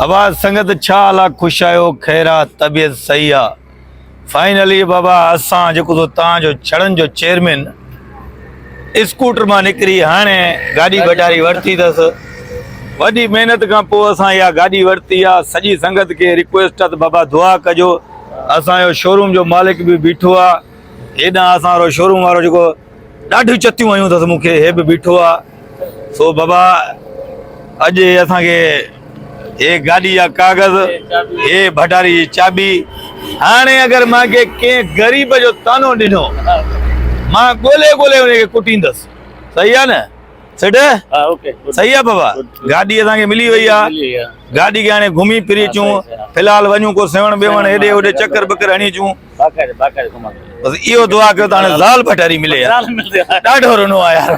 आवाज संगत छा ला खुश आयो खैरा तबियत सही आ। फाइनली बाबा असां जेको तो तव्हांजो छड़न जो चेयरमैन स्कूटर मां निकरी हाणे गाड़ी बटारी वरती अथसि। वॾी महिनत खां पोइ असां इहा गाड़ी वरती आहे। सॼी संगत खे रिक्वेस्ट आहे त बाबा दुआ कजो। असांजो शोरूम जो मालिक बि बीठो आहे, हेॾां असां वारो शोरूम वारो जेको ॾाढियूं चतियूं आयूं अथसि मूंखे, हे बि बीठो आहे। सो बाबा अॼु असांखे हे गाड़ी जा कागज़, हे भटारी जी चाबी। हाणे अगरि मूंखे कंहिं ग़रीब जो तानो ॾिनो मां ॻोल्हे ॻोल्हे हुनखे कुटींदसि। सही आहे न सेठ? सही आहे बाबा। गाड़ी असांखे मिली वई आहे। गाड़ी खे हाणे घुमी फिरी अचूं, फ़िलहाल वञूं को सेवण बेवण हेॾे होॾे चकर बकर हणी अचूं। बसि इहो दुआ कयो त हाणे ज़ाल भटारी मिले यार। ॾाढो रुनो आहे यार,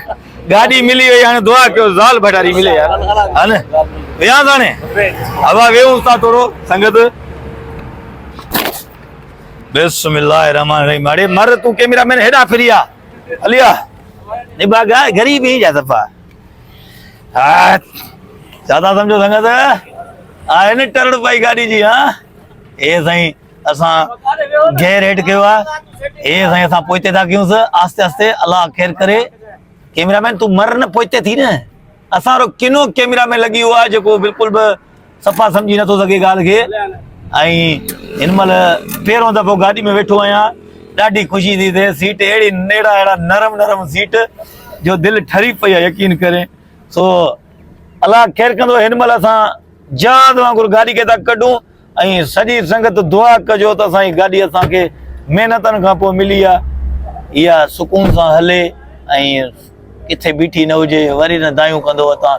गाड़ी मिली वई, हाणे दुआ कयो ज़ाल भटारी मिले यार। हा न विया हाणे हवा वेहूं था थोरो संगत। बिस्मिल्लाह रहमान रहीम। अरे मर तू कैमरामैन हेॾा फिरी आ हलिया निभागा गरीब ही जा सफा। हाँ ज्यादा समझो संगत आहे न टरड़ पाई गाड़ी जी। हाँ ए साईं असां घेर हेठ कयो आहे। ए साईं असां पोइते था कयूंसि आस्ते आस्ते। अल्लाह ख़ैर करे। कैमरामैन तू मर न पोइते थी न। असां रो किनो कैमरामैन लगी हुआ है जेको बिल्कुल बि सफ़ा समझी नथो सघे ॻाल्हि खे। ऐं हिन महिल पहिरों दफ़ो गाड़ी में वेठो आहियां, ॾाढी ख़ुशी थी थिए। सीट अहिड़ी अहिड़ा नरम नरम सीट जो दिलि ठरी पई आहे यकीन करे। सो अल्लाह ख़ैर कंदो। हिन महिल असां जहाज़ वांगुरु गाड़ी खे था कढूं ऐं सॼी संगत दुआ कजो त असांजी गाड़ी असांखे महिनतनि खां पोइ मिली आहे। इहा सुकून सां हले ऐं किथे बीठी न हुजे, वरी न दायूं कंदो असां।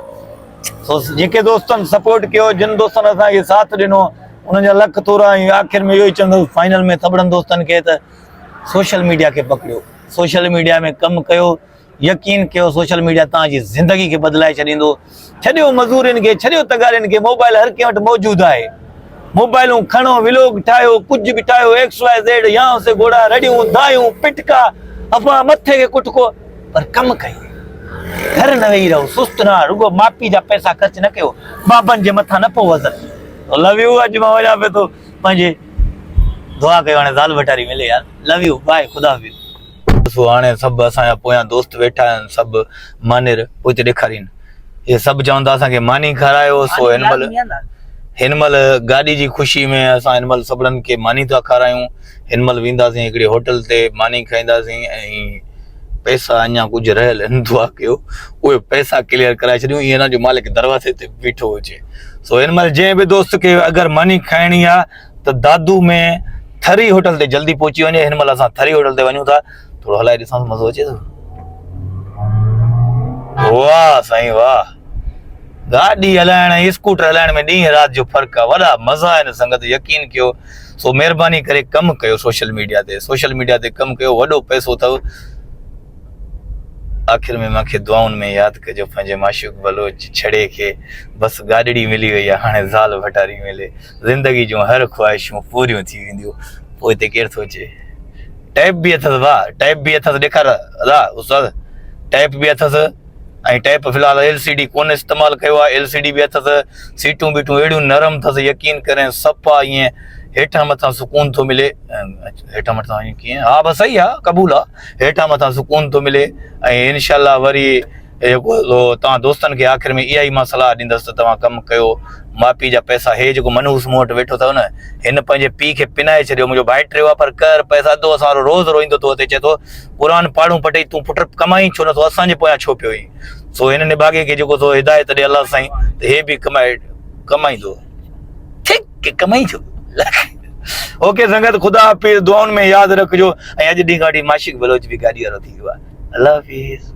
सो जेके दोस्तनि सपोर्ट कयो, जिन दोस्तनि असांखे साथ ॾिनो, उन्हनि जा लख थोरा। ऐं आख़िर में इहो ई चवंदुसि फाइनल में सभिड़नि दोस्तनि खे त सोशल मीडिया खे पकड़ियो, सोशल मीडिया में कमु कयो। यकीन कयो सोशल मीडिया तव्हांजी ज़िंदगी खे बदिलाए छॾींदो। छॾियो मज़ूरियुनि खे, छॾियो तगारियुनि खे। मोबाइल हर कंहिं वटि मौजूदु आहे। मोबाइलूं खणो, व्लॉग ठाहियो, कुझु बि ठाहियो, XYZ यां से घोड़ा रड़ियूं दायूं पिटका अफा मथे खे कुटको, पर कमु कयो। घर न वेही रहो, सुस्त न रुगो मापी जा पैसा ख़र्च न कयो। बाबनि जे मथां न पोइ वज़न। Love U. अॼु मां वञा पियो थो पंहिंजे दुआ कयो हाणे ज़ाल भटारी मिले यार। लव यू बाय खुदा हाफ़िज़। सो हाणे सभु असांजा पोयां दोस्त वेठा आहिनि, सभु मानिर पोइते ॾेखारीनि। हे सभु चवंदा असांखे मानी खारायो। सो हिन महिल गाॾी जी ख़ुशी में असां हिन महिल सभिड़नि खे मानी था खारायूं। हिन महिल वेंदासीं हिकिड़ी होटल ते, मानी खाईंदासीं ऐं पैसा अञा कुझु रहियल आहिनि। दुआ कयो उहे पैसा क्लियर कराए छॾियूं। ईअं न जो मालिक दरवाज़े ते बीठो हुजे। सो हिन महिल जंहिं बि दोस्त खे अगरि मानी खाइणी आहे त दादू में थरी होटल ते जल्दी पहुची वञे। हिन महिल असां थरी होटल ते वञूं था। थोरो हलाए ॾिसां, मज़ो अचे थो। वाह साईं वाह। गाड़ी हलाइण ऐं स्कूटर हलाइण में ॾींहं राति जो फ़र्क़ु आहे। वॾा मज़ा आहिनि संगत, यकीन कयो। सो महिरबानी करे कमु कयो सोशल मीडिया ते, सोशल मीडिया ते कमु कयो। वॾो पैसो अथव। आख़िर में मूंखे दुआउनि में यादि कजो पंहिंजे माशूक बलोच छड़े खे। बसि गाॾड़ी मिली वई आहे, हाणे ज़ाल भटारी मिले। ज़िंदगी जूं हर ख़्वाहिशूं पूरियूं थी वेंदियूं। पोइ हिते केरु थो अचे। टैप बि अथसि वाह, टैप बि अथसि। ॾेखार अदा उस्ताद, टैप बि अथसि। ऐं टैप फ़िलहाल LCD कोन इस्तेमालु कयो आहे। LCD बि अथसि। सीटूं बीटूं अहिड़ियूं नरम अथसि, यकीन करें सफ़ा ईअं हेठां मथां सुकून थो मिले। हेठां मथां ईअं कीअं? हा बसि सही आहे, क़बूल आहे। हेठां मथां सुकून थो मिले। ऐं इनशाला वरी जेको तव्हां दोस्तनि खे आख़िर में इहा ई मां सलाह ॾींदुसि त तव्हां कमु कयो। माउ पीउ जा पैसा, हे जेको मनहूस मूं वटि वेठो अथव न, हिन पंहिंजे पीउ खे पिनाए छॾियो। मुंहिंजो भाइट रहियो आहे, पर कर पैसा दो असां रोज़ रोईंदो थो अचे। चए थो क़ुरान पाड़ूं पटे तूं पुट कमाई छो नथो, असांजे पोयां छो पियो ई। सो हिन निभागे खे जेको सो हिदायत ॾे अलाह साईं, त हे बि कमाईंदो। ठीकु कमाई छो। ओके संगत, खुदा हाफ़िज़। दुआउनि में यादि रखिजो। ऐं अॼु ॾींहुं खां वठी माशिक बलोच बि गाॾी वारो थी वियो आहे। अल्लाह हाफ़िज़।